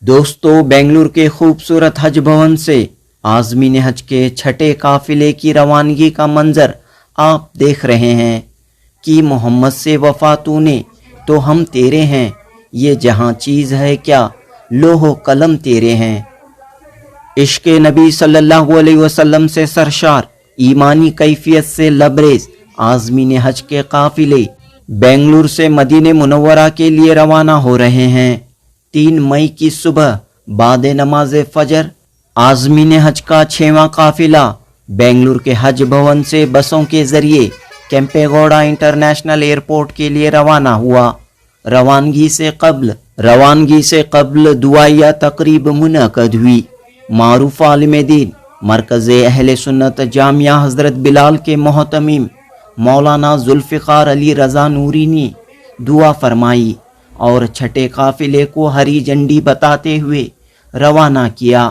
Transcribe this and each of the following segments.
दोस्तों, बेंगलुरु के खूबसूरत हज भवन से आज़मीन हज के छठे काफिले की रवानगी का मंजर आप देख रहे हैं कि मोहम्मद से वफा तूने तो हम तेरे हैं, ये जहां चीज़ है क्या लोहो कलम तेरे हैं। इश्क़ नबी सल्लल्लाहु अलैहि वसल्लम से सरशार ईमानी कैफियत से लबरेज आज़मीन हज के काफिले बेंगलुरु से मदीने मुनव्वरा के लिए रवाना हो रहे हैं। 3 मई की सुबह बाद नमाज फजर आज़मीन हज का 6वां काफिला बेंगलुरु के हज भवन से बसों के जरिए केम्पेगौड़ा इंटरनेशनल एयरपोर्ट के लिए रवाना हुआ। रवानगी से कब्ल दुआया तकरीब मुनक़द हुई। मारूफ आलिम दीन मरकज़ अहले सुन्नत जामिया हज़रत बिलाल के मोहतमीम मौलाना जुल्फ़िकार अली रज़ा नूरी ने दुआ फरमाई और छठे काफिले को हरी झंडी बताते हुए रवाना किया।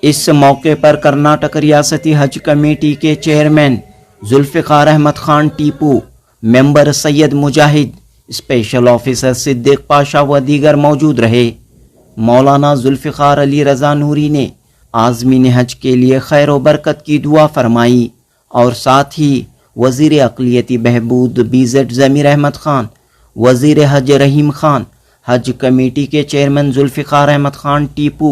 इस मौके पर कर्नाटक रियासती हज कमेटी के चेयरमैन जुल्फ़िकार अहमद खान टीपू, मेंबर सैयद मुजाहिद, स्पेशल ऑफिसर सिद्दीक पाशा व दीगर मौजूद रहे। मौलाना जुल्फ़िकार अली रज़ा नूरी ने आज़मीन हज के लिए खैर व बरकत की दुआ फरमाई और साथ ही वज़ीर अक़लियती बहबूद BZ ज़मीर अहमद खान, वज़ीर हज रहीम खान, हज कमेटी के चेयरमैन जुल्फ़िकार अहमद खान टीपू,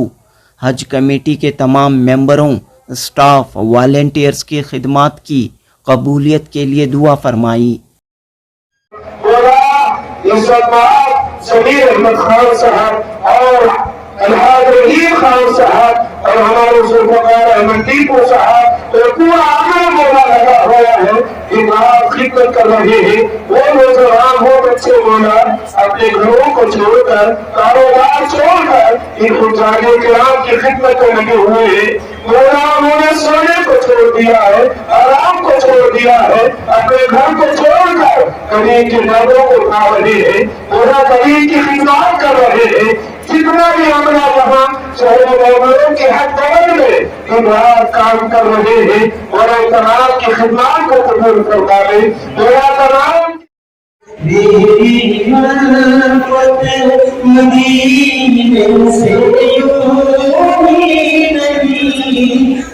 हज कमेटी के तमाम मेंबरों, स्टाफ, वॉलंटियर्स की खिदमत की कबूलियत के लिए दुआ फरमाई। ज़मीर अहमद खान साहब और अलहाज रहीम खान साहब और हमारे जुल्फ़िकार अहमद टीपू साहब तो पूरा आना मौला लगा हुआ है कि आप खिदमत कर रहे हैं। वो नौजवान वो बच्चे मौला अपने घरों को छोड़कर, कारोबार छोड़कर इन हुज्जाजे किराम की खिदमत में लगे हुए हैं। मौला उन्होंने सोने को छोड़ दिया है, आराम को छोड़ दिया है, अपने घर को छोड़कर करीब के दर्दों को उठा रहे हैं। मौला करीब की खिदमत कर रहे हैं। जितना भी अमला वहाँ शहरों के हर दौर में दिन रात काम कर रहे हैं और तमाम की खिदमत को कबूल करवा ले। मेरा तमाम मदीने से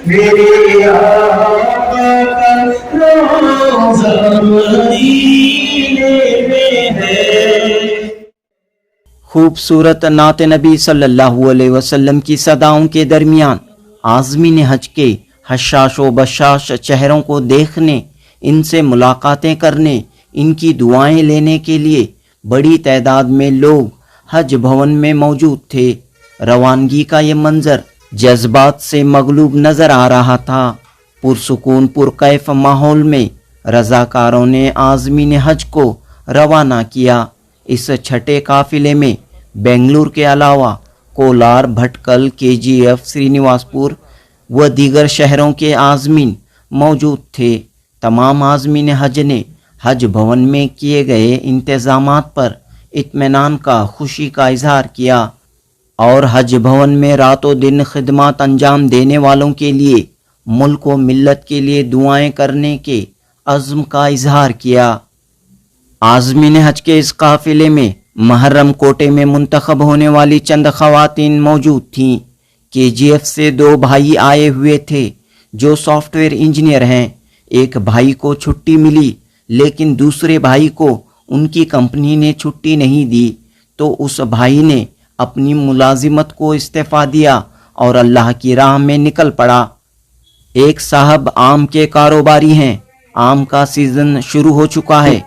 मेरे आका का रोज़ा मदीने में है। खूबसूरत नात नबी सल्लल्लाहु अलैहि वसल्लम की सदाओं के दरमियान आज़मीन हज के हशाश व बशाश चेहरों को देखने, इनसे मुलाकातें करने, इनकी दुआएं लेने के लिए बड़ी तादाद में लोग हज भवन में मौजूद थे। रवानगी का ये मंजर जज्बात से मगलूब नजर आ रहा था। पुरसुकून पुरकैफ माहौल में रज़ाकारों ने आज़मीन हज को रवाना किया। इस छठे काफिले में बेंगलुरु के अलावा कोलार, भटकल, KGF, श्रीनिवासपुर व दीगर शहरों के आज़मीन मौजूद थे। तमाम आज़मीन हज ने हज भवन में किए गए इंतज़ामात पर इत्मीनान का खुशी का इजहार किया और हज भवन में रातों दिन खिदमत अंजाम देने वालों के लिए मुल्क व मिल्लत के लिए दुआएं करने के अज़्म का इजहार किया। आज़मीन हज के इस काफिले में मुहर्रम कोटे में मुंतखब होने वाली चंद ख़वातीन मौजूद थीं। KGF से 2 भाई आए हुए थे जो सॉफ्टवेयर इंजीनियर हैं। एक भाई को छुट्टी मिली लेकिन दूसरे भाई को उनकी कंपनी ने छुट्टी नहीं दी, तो उस भाई ने अपनी मुलाजिमत को इस्तीफ़ा दिया और अल्लाह की राह में निकल पड़ा। एक साहब आम के कारोबारी हैं। आम का सीज़न शुरू हो चुका है,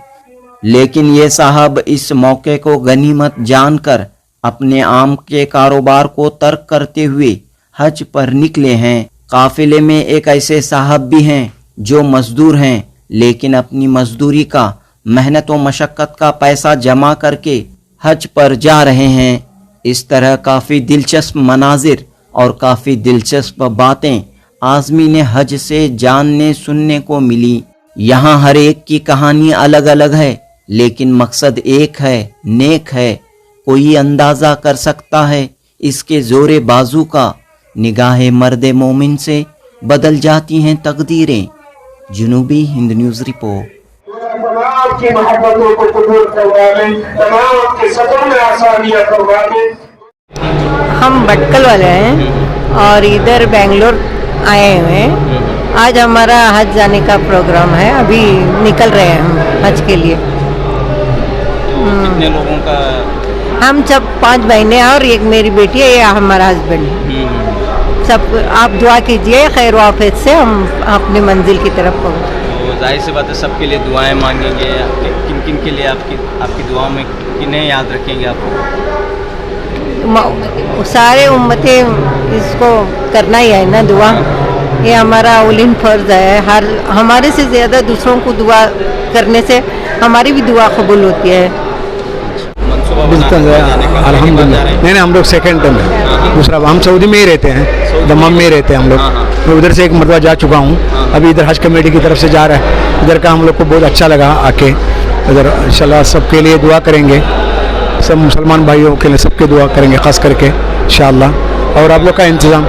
लेकिन ये साहब इस मौके को गनीमत जानकर अपने आम के कारोबार को तर्क करते हुए हज पर निकले हैं। काफिले में एक ऐसे साहब भी हैं जो मजदूर हैं, लेकिन अपनी मजदूरी का, मेहनत व मशक्क़त का पैसा जमा करके हज पर जा रहे हैं। इस तरह काफ़ी दिलचस्प मनाजिर और काफ़ी दिलचस्प बातें आज़मीन हज से जानने सुनने को मिली। यहाँ हर एक की कहानी अलग अलग है, लेकिन मकसद एक है, नेक है। कोई अंदाज़ा कर सकता है इसके ज़ोरे बाजू का। निगाहे मर्दे मोमिन से बदल जाती हैं तकदीरें। जनूबी हिंद न्यूज़ रिपोर्ट। तमाम की मोहब्बतों को कबूल करवा ले, तमाम के सफर में आसानियां करवा ले। हम भटकल वाले हैं और इधर बेंगलोर आए हुए हैं। आज हमारा हज जाने का प्रोग्राम है, अभी निकल रहे हैं हम हज के लिए। कितने लोगों का? हम सब 5 बहनें और एक मेरी बेटी है, ये हमारा हस्बैंड है। सब आप दुआ कीजिए खैर वाफियत से हम अपनी मंजिल की तरफ पहुँच। तो जाहिर सी बात है सबके लिए दुआएं मांगेंगे, किन किन के लिए आपकी दुआओं में किन्हें याद रखेंगे आप? सारे उम्मतें इसको करना ही है ना दुआ, ये हमारा उलिन फर्ज है। हर हमारे से ज़्यादा दूसरों को दुआ करने से हमारी भी दुआ कबूल होती है। अल्हम्दुलिल्लाह। नहीं, हम लोग सेकंड टाइम है, दूसरा हम सऊदी में ही रहते हैं, दमाम में ही रहते हैं हम लोग। मैं उधर से एक मरतबा जा चुका हूँ, अभी इधर हज कमेटी की तरफ से जा रहा है। इधर का हम लोग को बहुत अच्छा लगा आके। इधर इंशाल्लाह सबके लिए दुआ करेंगे, सब मुसलमान भाइयों के लिए सबके दुआ करेंगे ख़ास करके इंशाल्लाह। और आप लोग का इंतज़ाम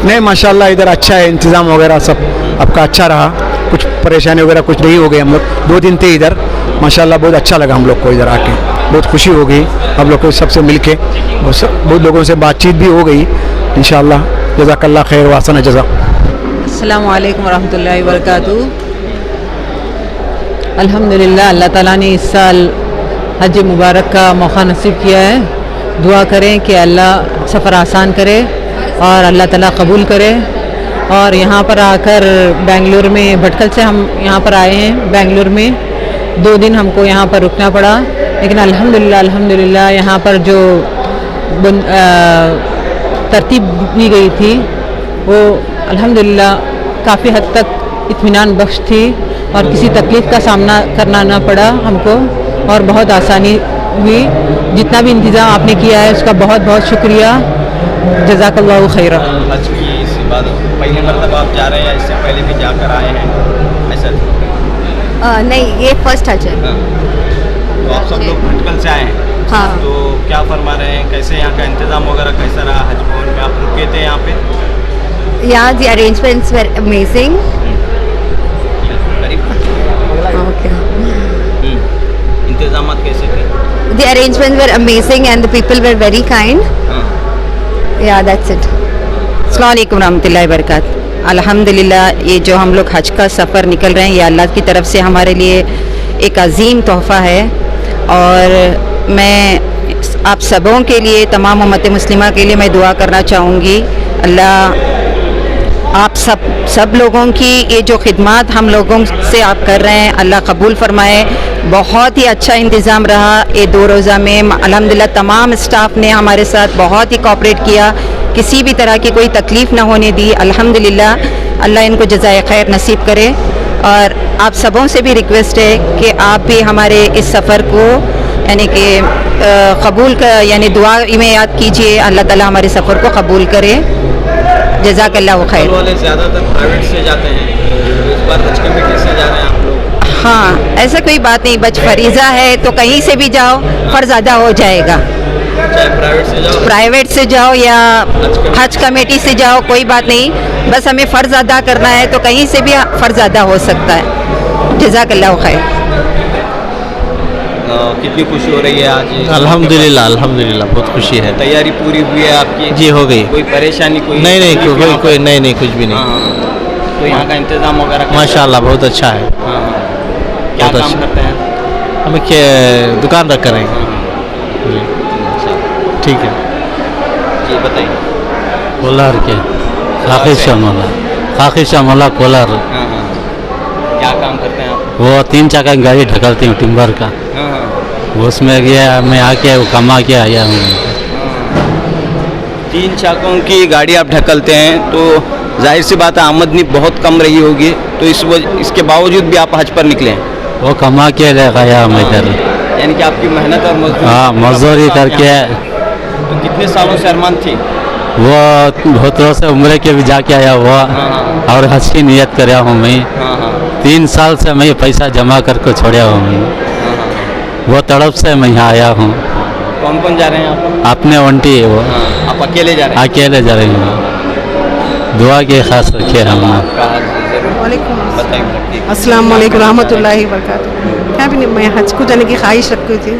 नहीं माशाल्लाह इधर अच्छा है, इंतज़ाम वगैरह सब आपका अच्छा रहा, कुछ परेशानी वगैरह कुछ नहीं हो गई। हम लोग 2 दिन थे इधर, माशाल्लाह बहुत अच्छा लगा हम लोग को इधर आके, बहुत खुशी हो गई हम लोग को सबसे मिलके। बहुत लोगों से बातचीत भी हो गई इंशाल्लाह। जज़ाकल्लाह खैर वासन जज़ा। अस्सलामु अलैकुम वरहमतुल्लाहि वबरकातुहू। अल्हम्दुलिल्लाह, अल्लाह ताला ने इस साल हज मुबारक का मौका नसीब किया है। दुआ करें कि अल्लाह सफ़र आसान करे और अल्लाह ताला कबूल करे। और यहाँ पर आकर बेंगलुरु में भटकल से हम यहाँ पर आए हैं। बेंगलुरु में 2 दिन हमको यहाँ पर रुकना पड़ा, लेकिन अल्हम्दुलिल्लाह यहाँ पर जो तरतीब दी गई थी वो अल्हम्दुलिल्लाह काफ़ी हद तक इत्मीनान बख्श थी और किसी तकलीफ़ का सामना करना ना पड़ा हमको और बहुत आसानी हुई। जितना भी इंतज़ाम आपने किया है उसका बहुत बहुत शुक्रिया, जज़ाकल्लाहु खैरा। हज की इस इबादत पहली मरतबा आप जा रहे हैं या इससे पहले भी जाकर आए हैं ऐसा? नहीं, ये फर्स्ट हज है। तो आप सब लोग भटकल से आए हैं? हाँ। तो क्या फरमा रहे हैं, कैसे यहाँ का इंतज़ाम वगैरह कैसा रहा? हज भवन में आप रुके थे यहाँ पे? Yeah, the arrangements were amazing. Okay. इंतज़ामात कैसे थे? The arrangements were amazing and the people were very kind. Yeah, that's it. अस्सलाम वालेकुम रहमतुल्लाहि वबरकातुहू। अल्हम्दुलिल्लाह, ये जो हम लोग हज का सफ़र निकल रहे हैं ये अल्लाह की तरफ से हमारे लिए एक अजीम तोहफ़ा है। और मैं आप सबों के लिए, तमाम उम्मत मुस्लिमा के लिए मैं दुआ करना चाहूँगी, अल्लाह आप सब लोगों की ये जो खिदमत हम लोगों से आप कर रहे हैं अल्लाह कबूल फरमाए। बहुत ही अच्छा इंतज़ाम रहा ये 2 रोज़ा में। अल्हम्दुलिल्लाह तमाम स्टाफ ने हमारे साथ बहुत ही कोऑपरेट किया, किसी भी तरह की कोई तकलीफ़ ना होने दी। अल्हम्दुलिल्लाह, अल्लाह इनको जज़ाए खैर नसीब करे। और आप सबों से भी रिक्वेस्ट है कि आप भी हमारे इस सफ़र को यानी कि कबूल का यानी दुआ में याद कीजिए, अल्लाह ताला हमारे सफ़र को कबूल करे। जज़ाकल्लाहु खैर। वाले ज़्यादातर प्राइवेट से जाते हैं, इस बार हज कमेटी से जा रहे हैं आप लोग? हाँ, ऐसा कोई बात नहीं, बच फरीज़ा है तो कहीं से भी जाओ फ़र्ज़ अदा हो जाएगा। चाहे प्राइवेट से जाओ या हज कमेटी से जाओ, कोई बात नहीं, बस हमें फ़र्ज़ अदा करना है तो कहीं से भी फ़र्ज़ अदा हो सकता है। जज़ाकल्लाहु खैर। कितनी खुशी हो रही है आज? अल्हम्दुलिल्लाह, अल्हम्दुलिल्लाह बहुत खुशी है। तैयारी पूरी हुई है आपकी? जी हो गई। कोई परेशानी कोई? नहीं कोई नहीं कुछ भी नहीं। तो यहाँ का इंतज़ाम वगैरह माशाल्लाह बहुत अच्छा है। क्या काम करते हैं? हमें दुकान रख कर हैं। ठीक है जी बताइए। कोलार के खाकी शामला कोलार। क्या काम करते हैं आप? वो 3 चक्का गाड़ी ढकलती हूँ टिम्बर का। उसमें गया मैं आके वो कमा के आया हूँ। 3 चाकों की गाड़ी आप ढकलते हैं तो जाहिर सी बात है आमदनी बहुत कम रही होगी, तो इसके बावजूद भी आप हज पर निकले? वो कमा के ले गया मैं इधर। यानी कि आपकी मेहनत और मजदूरी? हाँ, मजदूरी करके। तो कितने सालों से अरमान थी? वो बहुत रोज से उम्र के भी जाके आया हुआ और हज की नियत कराया हूँ मैं। 3 साल से मैं पैसा जमा करके छोड़ा हूँ मैं। वो तड़प से मैं यहाँ आया हूँ। कौन कौन जा रहे हैं आप? अपने वंटी है वो। आप अकेले जा रहे हैं? अकेले जा रहे हैं। दुआ के खास रखे हम। अस्सलाम वालेकुम रहमतुल्लाहि वबरकातुहू। क्या भी नहीं, मैं हज को जाने की ख्वाहिश रखती थी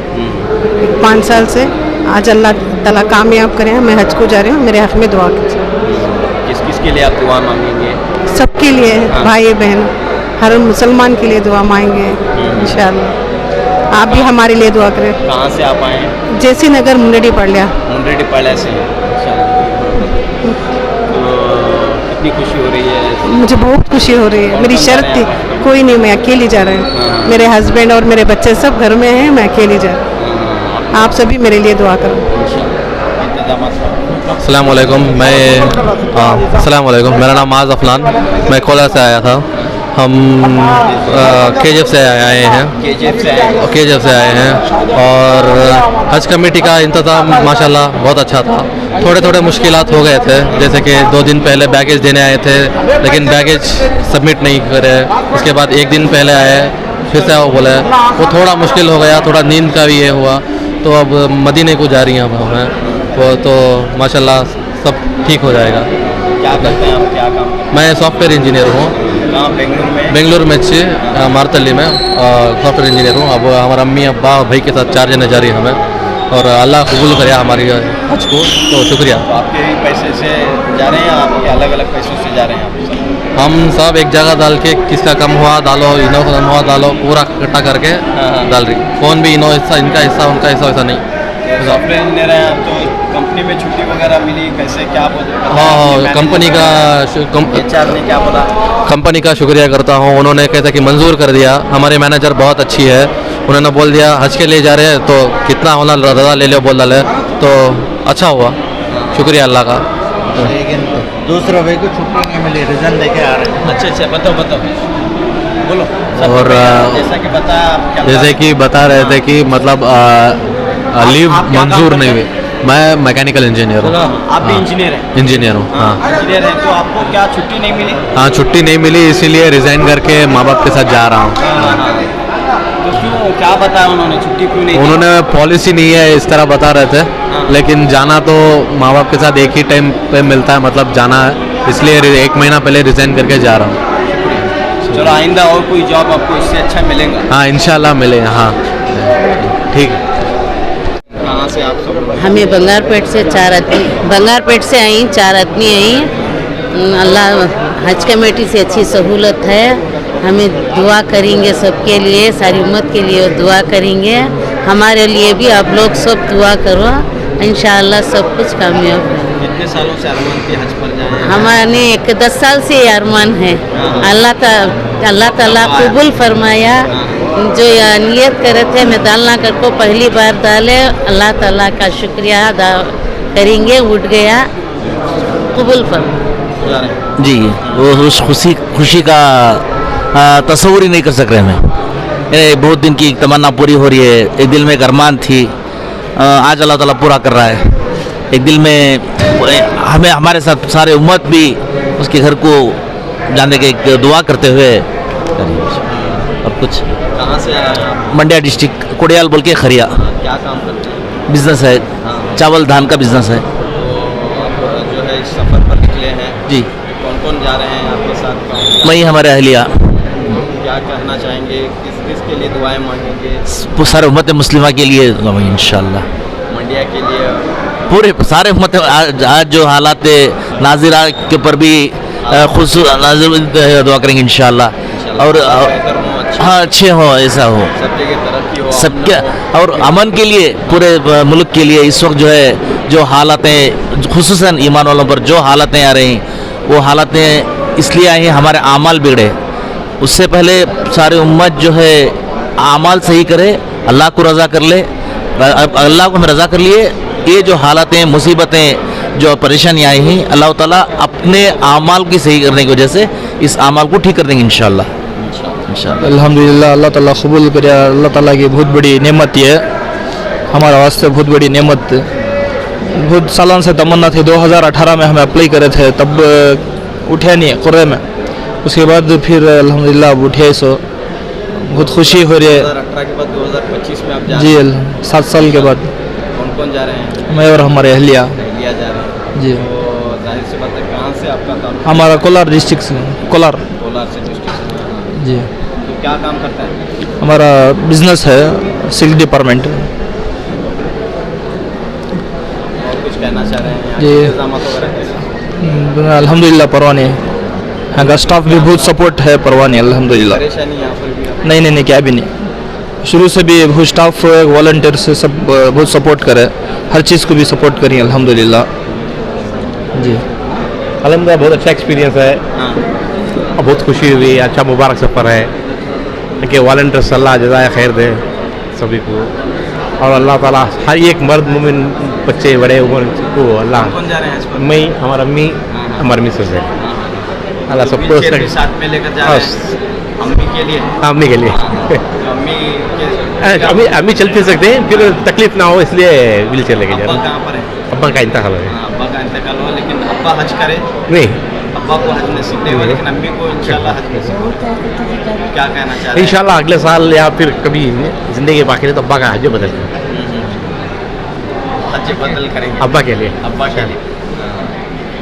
5 साल से, आज अल्लाह ताला कामयाब करें। मैं हज को जा रही हूँ, मेरे हक़ में दुआ कीजिए। किस किस के लिए आप दुआ मांगेंगे? सबके लिए, भाई बहन हर मुसलमान के लिए दुआ मांगेंगे इंशाअल्लाह। आप भी हमारे लिए दुआ करें। कहाँ से आप आए हैं? जैसी नगर मुंडेडी पड़ लिया। मुंडेडी पाड़ा से। तो कितनी खुशी हो रही है? मुझे बहुत खुशी हो रही है। मेरी शर्त थी कोई नहीं, मैं अकेली जा रही हूँ। मेरे हस्बैंड और मेरे बच्चे सब घर में हैं, मैं अकेली जा रही हूँ। आप सभी मेरे लिए दुआ करो। अस्सलाम वालेकुम। अस्सलाम वालेकुम। मेरा नाम माज अफलान, मैं कोला से आया था। हम KGF से आए हैं। KGF से आए हैं और हज कमेटी का इंतज़ाम माशाल्लाह बहुत अच्छा था। थोड़े थोड़े मुश्किलात हो गए थे, जैसे कि 2 दिन पहले बैगेज देने आए थे लेकिन बैगेज सबमिट नहीं करे। उसके बाद 1 दिन पहले आए, फिर से वो बोले, वो थोड़ा मुश्किल हो गया। थोड़ा नींद का भी ये हुआ, तो अब मदीने को जा रही हैं अब हमें वो, तो माशाल्लाह सब ठीक हो जाएगा। क्या करते हैं आप? क्या काम करते हैं? मैं सॉफ्टवेयर इंजीनियर हूँ। कहाँ? बेंगलुरु में अच्छी मारतली में सॉफ्टवेयर इंजीनियर हूँ। अब हमारा अम्मी अब्बा भाई के साथ 4 जने जा रही है हमें, और अल्लाह कबूल करे हमारी हज को, तो शुक्रिया। तो आपके भी पैसे से जा रहे हैं या आपके अलग अलग पैसों से जा रहे हैं आप सब? हम सब एक जगह डाल के, किसका कम हुआ डालो, इनो का कम हुआ डालो, पूरा इकट्ठा करके डाल रही। कौन भी इनो हिस्सा, इनका हिस्सा उनका हिस्सा, वैसा नहीं। सॉफ्टवेयर इंजीनियर हैं आप, तो कंपनी में छुट्टी वगैरह मिली कैसे, क्या बोलते? हाँ, कंपनी का HR ने क्या बोला? कंपनी का शुक्रिया करता हूँ। उन्होंने कहता कि मंजूर कर दिया। हमारे मैनेजर बहुत अच्छी है, उन्होंने बोल दिया हज के लिए जा रहे हैं तो कितना होना रजा ले लो बोल डाले, तो अच्छा हुआ। शुक्रिया अल्लाह का। लेकिन दूसरों भाई को छुट्टी नहीं मिली, रीज़न लेके आ रहे हैं। अच्छा बताओ बोलो। और जैसे कि बता रहे थे कि मतलब लीव मंजूर नहीं हुई। मैं मैकेनिकल इंजीनियर हूँ। आप भी इंजीनियर हैं? इंजीनियर हूँ, हाँ। इंजीनियर हैं, तो आपको क्या छुट्टी नहीं मिली? हाँ, छुट्टी नहीं मिली, इसीलिए रिज़ाइन करके माँ बाप के साथ जा रहा हूँ। तो क्यों, क्या बताया उन्होंने, छुट्टी क्यों नहीं? उन्होंने पॉलिसी नहीं है इस तरह बता रहे थे, लेकिन जाना तो माँ बाप के साथ एक ही टाइम पे मिलता है, मतलब जाना है, इसलिए 1 महीना पहले रिज़ाइन करके जा रहा हूँ। चलो आइंदा और कोई जॉब आपको इससे अच्छा मिलेगा? हाँ इंशाल्लाह मिलेगा। हाँ ठीक। कहाँ से आप सब? हमें बंगारपेट से 4 आदमी, बंगारपेट से आई, 4 आदमी आई। अल्लाह हज कमेटी से अच्छी सहूलत है। हमें दुआ करेंगे सबके लिए, सारी उम्मत के लिए दुआ करेंगे। हमारे लिए भी आप लोग सब दुआ करो, इंशाअल्लाह सब कुछ कामयाब है। कितने सालों से अरमान थी हज पर जाए? हमारे 10 साल से अरमान है। अल्लाह ताला कबूल फरमाया। जो नियत करे थे मैं डालना कर को पहली बार डाले, अल्लाह ताला का शुक्रिया अदा करेंगे। उठ गया, कबूल फरमा। जी, वो उस खुशी का तस्वुर ही नहीं कर सक रहे हमें। बहुत दिन की तमन्ना पूरी हो रही है। एक दिल में एक अरमान थी, आज अल्लाह ताला पूरा कर रहा है। एक दिल में हमें हमारे साथ सारे उम्मत भी उसके घर को जाने के एक दुआ करते हुए। और कुछ कहाँ से आए आप? मंड्या डिस्ट्रिक्ट, कोड़ियाल बोल के खरिया। क्या काम करते हैं? बिजनेस है, चावल धान का बिजनेस है। तो आप जो है इस सफ़र पर निकले हैं जी। कौन कौन जा रहे हैं आपके साथ? मैं ही, हमारे अहलिया। क्या कहना चाहेंगे, किस किस के लिए दुआएं मांगेंगे? सारे उम्मत मुस्लिमा के लिए इंशाल्लाह। मंडिया के लिए पूरे सारे उम्मत। आज जो हालात नाजिरा के ऊपर भी खुसूस नाजिर दुआ करेंगे इंशाल्लाह। और हाँ, अच्छे हो, ऐसा हो, सब जगह तरक्की हो, सबके और अमन के लिए, पूरे मुल्क के लिए। इस वक्त जो है जो हालातें, खुसूसन ईमान वालों पर जो हालातें आ रही हैं, वो हालातें इसलिए आई हैं हमारे आमाल बिगड़े। उससे पहले सारी उम्मत जो है आमाल सही करे, अल्लाह को रज़ा कर ले। अल्लाह को हम रज़ा कर लिए, ये जो हालातें, मुसीबतें, जो परेशानियाँ आई हैं, अल्लाह ताला अपने आमाल की सही करने की वजह से इस आमाल को ठीक कर देंगे इंशाल्लाह। अल्हम्दुलिल्लाह, अल्लाह ताला कबूल करे। अल्लाह ताला की बहुत बड़ी नेमत है, हमारे वास्ते बहुत बड़ी नेमत। बहुत सालों से तमन्ना थी। 2018 में हमें अप्लाई करे थे, तब उठे नहीं कुर्रे में। उसके बाद फिर अल्हम्दुलिल्लाह अब उठे, सो बहुत खुशी हो रही है। 2018 के बाद 2025 में आप जा जी, 7 साल के बाद। कौन कौन जा रहे हैं? मैं और हमारे अहलिया जा रहे हैं जी। तो जाहिर सी बात है, कहाँ से आपका काम? हमारा कोलार डिस्ट्रिक्ट से। कोलार से डिस्ट्रिक्ट से जी। तो क्या काम करता है? हमारा बिजनेस है, सिल्क डिपार्टमेंट। कहना चाह रहे हैं? जी। इंतजाम वगैरह अल्हम्दुलिल्लाह परवाने यहाँ का स्टाफ भी बहुत सपोर्ट है परवाने अल्हम्दुलिल्लाह। परेशानी यहाँ पर भी नहीं नहीं नहीं क्या भी नहीं, शुरू से भी बहुत स्टाफ वॉलंटियर से सब बहुत सपोर्ट करे, हर चीज़ को भी सपोर्ट करी अल्हम्दुलिल्लाह जी। अल्हम्दुलिल्लाह बहुत अच्छा एक्सपीरियंस है और बहुत खुशी हुई, अच्छा मुबारक सफ़र है कि वॉलंटियर्स अल्लाह जज़ाए खैर दे सभी को, और अल्लाह ताला हर एक मर्द मोमिन बच्चे बड़े उम्र को अल्लाह। कौन जा रहे हैं इस पर? मैं हमारा अम्मी हमारी मिसेस है, अल्लाह सबको व्हीलचेयर भी साथ में लेकर जा रहे हैं अम्मी के लिए? अम्मी के लिए अम्मी के अम्मी चल फिर सकते हैं, फिर तकलीफ ना हो इसलिए व्हील चेयर लेके जा अब्बा रहे हैं। कहाँ पर है? अब्बा का इंतकाल है। अब्बा का इंतकाल हुआ, लेकिन अब्बा हज करे नहीं, अब्बा को हज नसीब नहीं हुआ, लेकिन अम्मी को इंशाल्लाह हज नसीब होगा। क्या कहना चाह रहे हैं? इंशाल्लाह अगले साल या फिर कभी ज़िंदगी बाकी रहे तो अब्बा का हज बदल हज बदल करेंगे अब्बा के लिए। अब्बा के लिए।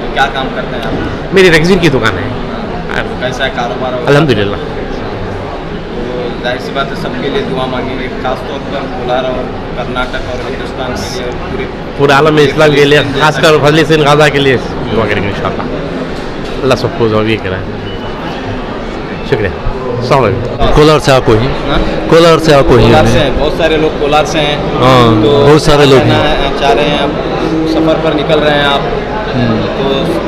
तो क्या काम करते हैं आप? मेरी रेक्सिन की दुकान है। कैसा है कारोबार? अल्हम्दुलिल्लाह। तो जाहिर सी बात है सबके लिए दुआ मांगेंगे, खासतौर पर कोलार और कर्नाटक और हिंदुस्तान के लिए और पूरे आलम में इस्लाम के लिए, खासकर फजल सिंह गाजा के लिए दुआ करेंगे इंशाल्लाह। अल्लाह सबको जरूरी कराए। शुक्रिया। अस्सलाम वालेकुम। कोलार से आपको ही कोलार से आपको ही कोलार से हैं, बहुत सारे लोग कोलार से हैं। हाँ, तो बहुत सारे लोग कहना हैं। है, चाह रहे हैं आप सफ़र पर निकल रहे हैं आप, तो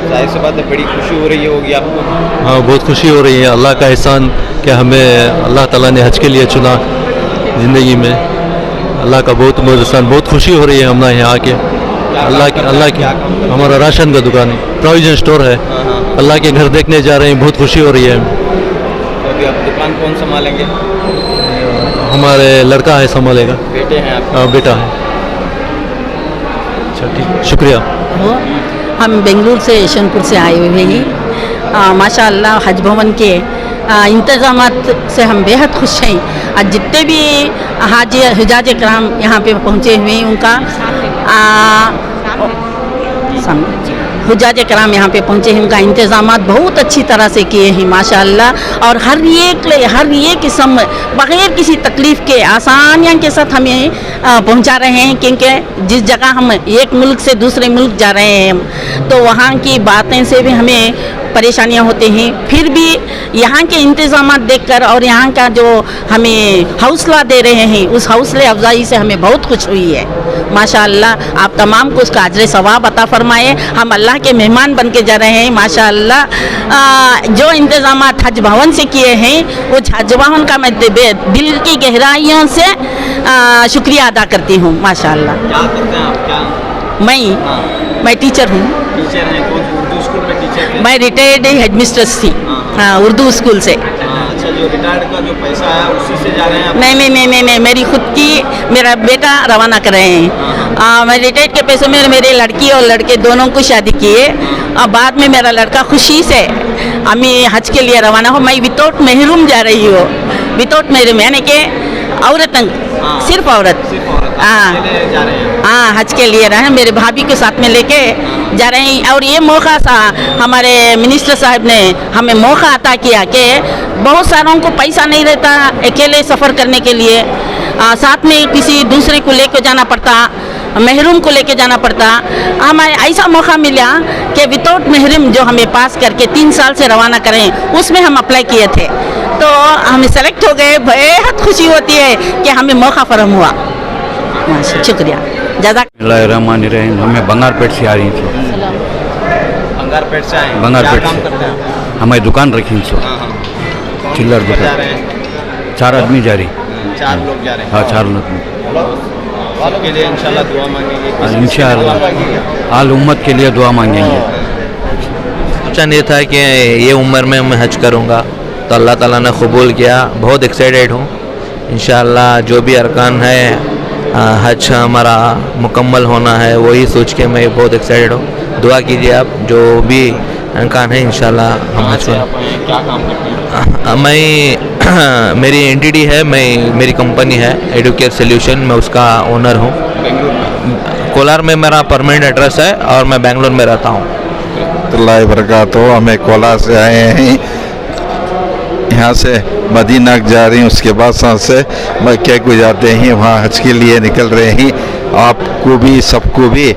जाहिर सी बात है बड़ी खुशी हो रही होगी आपको? हाँ, बहुत खुशी हो रही है। अल्लाह का एहसान कि हमें अल्लाह ताला ने हज के लिए चुना ज़िंदगी में। अल्लाह का बहुत बहुत एहसान, बहुत खुशी हो रही है हमारे यहाँ आके। अल्लाह की हमारा राशन का दुकान है, प्रोविजन स्टोर है। अल्लाह के घर देखने जा रहे हैं, बहुत खुशी हो रही है। तो अभी आप दुकान कौन संभालेंगे? हमारे लड़का है संभालेगा। बेटे हैं आप? हाँ, बेटा है। अच्छा ठीक, शुक्रिया। हम बेंगलुरु से यशवंतपुर से आए हुए हैं। माशाअल्लाह हज भवन के इंतज़ामात से हम बेहद खुश हैं। आज जितने भी हाजी हुजाज कराम यहाँ पे पहुँचे हुए हैं उनका हुजाज कराम यहाँ पे पहुँचे हैं, उनका इंतज़ामात बहुत अच्छी तरह से किए हैं माशाअल्लाह। और हर एक किस्म बग़ैर किसी तकलीफ़ के आसानियों के साथ हमें पहुँचा रहे हैं, क्योंकि जिस जगह हम एक मुल्क से दूसरे मुल्क जा रहे हैं तो वहाँ की बातें से भी हमें परेशानियाँ होती हैं, फिर भी यहाँ के इंतज़ामात देखकर और यहाँ का जो हमें हौसला दे रहे हैं उस हौसले अफजाई से हमें बहुत खुश हुई है माशाअल्लाह। आप तमाम को उसका अजर सवाब अता फरमाए। हम अल्लाह के मेहमान बन के जा रहे हैं माशाअल्लाह। जो इंतज़ामात हज भवन से किए हैं वो हज भवन का मैं दिल की गहराइयों से शुक्रिया अदा करती हूँ माशाअल्लाह। क्या करते हैं आप? क्या? मैं टीचर हूँ। टीचर हैं? कौन उर्दू स्कूल में टीचर हैं? मैं रिटायर्ड हेडमिस्ट्रेस थी, हाँ, उर्दू स्कूल से। अच्छा, जो रिटायर्ड का जो पैसा है उसी से जा रहे हैं आप? नहीं, मेरी खुद की, मेरा बेटा रवाना कर रहे हैं। मैं रिटायर्ड के पैसों में मेरे लड़की और लड़के दोनों को शादी किए और बाद में मेरा लड़का खुशी से अम्मी हज के लिए रवाना हो। मैं विदाउट महरूम जा रही हूँ, विदाउट महरूम यानी कि औरत, सिर्फ औरत, हाँ, हज के लिए रहे। मेरे भाभी को साथ में लेके जा रहे हैं। और ये मौका सा हमारे मिनिस्टर साहब ने हमें मौका अता किया कि बहुत सारों को पैसा नहीं रहता अकेले सफ़र करने के लिए, साथ में किसी दूसरे को लेकर जाना पड़ता, महरूम को लेके जाना पड़ता। हमें ऐसा मौका मिला कि विदाउट महरूम जो हमें पास करके 3 साल से रवाना करें, उसमें हम अप्लाई किए थे तो हम सेलेक्ट हो गए। बेहद खुशी होती है कि हमें मौका फराहम हुआ। शुक्रिया, जज़ाकल्लाह। हमें बंगारपेट से आ रही थी। बंगारपेट से आए? बंगारपेट क्या काम से करते हैं? हमारी दुकान रखी सो चिल्लर जा दुकान। रहे हैं? 4 आदमी जा रही। 4 लोग जा रहे हैं? हाँ, 4 लोग सबके लिए इंशाल्लाह दुआ मांगेंगे। इंशाअल्लाह आल उम्मत के लिए दुआ मांगेंगे। सोचा नहीं था कि ये उम्र में मैं हज करूँगा, तो अल्लाह ताला ने कबूल किया। बहुत एक्साइटेड हूँ। इंशाअल्लाह जो भी अरकान है हज हमारा मुकम्मल होना है, वही सोच के मैं बहुत एक्साइटेड हूँ। दुआ कीजिए आप, जो भी अरकान है इंशाअल्लाह हम हज करें। क्या काम करते हैं? मैं मेरी एंटिटी है, मेरी कंपनी है एडुकेयर सोल्यूशन, मैं उसका ओनर हूँ। कोलार में मेरा परमानेंट एड्रेस है और मैं बेंगलोर में रहता हूँ। अल्लाह बरकातो। हमें कोलार से आए हैं, यहाँ से मदीना जा रही हैं, उसके बाद से मक्के को जाते हैं, वहाँ हज के लिए निकल रहे हैं। आपको भी सबको भी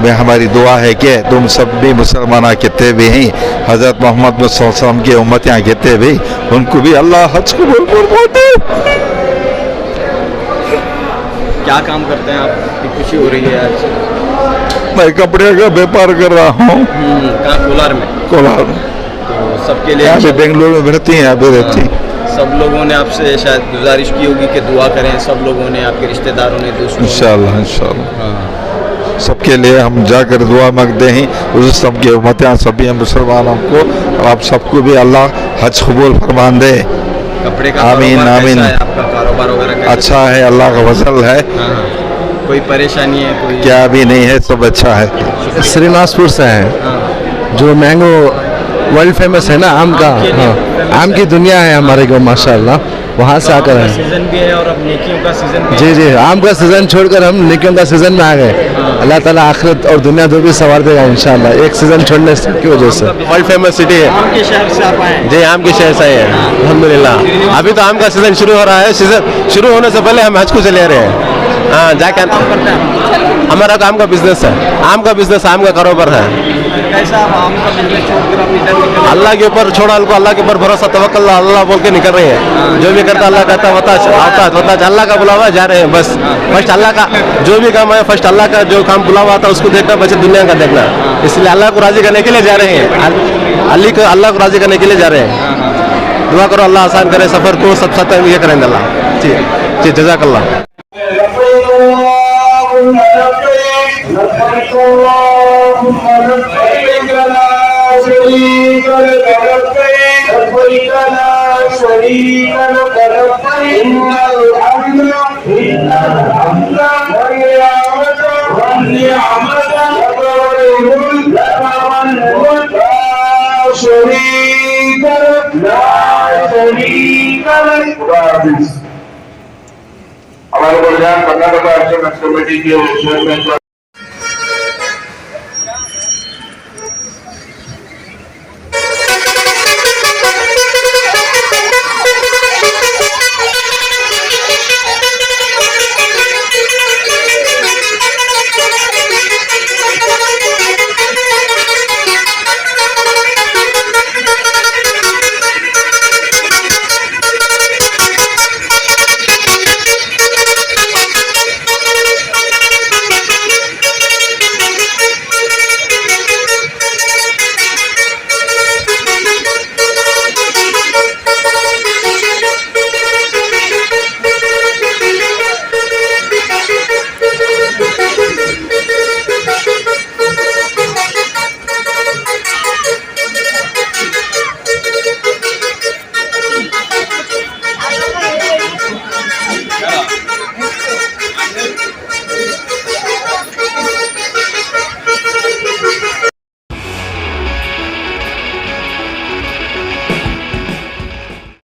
मैं हमारी दुआ है कि तुम सब भी मुसलमान कहते भी हैं, हज़रत मोहम्मद वसल्लम के उम्मतियाँ कहते भी, उनको भी अल्लाह हज कबूल फरमाए। क्या काम करते हैं आप? इतनी खुशी हो रही है आज? मैं कपड़े का व्यापार कर रहा हूँ। कहाँ? कोलार में। कोलार में। तो सबके लिए यहाँ पे बेंगलुरु में रहती हैं, यहाँ पे रहती हैं। सब लोगों ने आपसे शायद गुजारिश की होगी कि दुआ करें, सब लोगों ने, आपके रिश्तेदारों ने, दोस्तों ने। इंशाअल्लाह इंशाअल्लाह सबके लिए हम जाकर दुआ मांगते हैं, उस सबके उम्मतियाँ सभी मुसलमानों को, आप सबको भी अल्लाह हज कबूल फरमान दे। कपड़े का आमीन आमीन। आपका कारोबार वगैरह अच्छा है, अल्लाह का फजल है। कोई परेशानी है? कोई क्या भी नहीं है, सब अच्छा है। श्रीनिवासपुर से हैं, जो मैंगो वर्ल्ड फेमस है ना, आम का, हाँ, आम की दुनिया है हमारे को माशाल्लाह, वहाँ से आकर हैं। सीजन भी है और अब नेकियों का सीजन भी जी जी, आम का सीज़न छोड़कर हम नेकियों का सीज़न में आ गए। अल्लाह ताला आखिरत और दुनिया दो भी संवार देगा इंशाल्लाह, एक सीज़न छोड़ने की वजह से। वर्ल्ड फेमस सिटी है। आम के शहर से आप आए? जी, आम के शहर से आए हैं अल्हम्दुलिल्लाह। अभी तो आम का सीज़न शुरू हो रहा है, सीज़न शुरू होने से पहले हम हज को चले रहे हैं। हाँ, जाके हमारा आम का बिजनेस है, आम का बिजनेस, आम का कारोबार है। कैसा आप आम का बिजनेस छोड़कर अपनी इधर निकल? अल्लाह के ऊपर छोड़ा, अल्लाह के ऊपर भरोसा, तवक्कल अल्लाह बोल के निकल रहे हैं। जो भी करता अल्लाह करता, होता अल्लाह का बुलावा, जा रहे हैं बस। फर्स्ट अल्लाह का जो भी काम है, फर्स्ट अल्लाह का जो काम बुलावा आता है उसको देखना, बचे दुनिया का देखना। इसलिए अल्लाह को राजी करने के लिए जा रहे हैं, अल्लाह को राजी करने के लिए जा रहे हैं। दुआ करो अल्लाह आसान करे सफ़र को, सब साथ ये करेंगे अल्लाह। जी जज़ाकल्लाह। हमारे बलिदान कर्नाटक राज्य कमेटी के चेयरमैन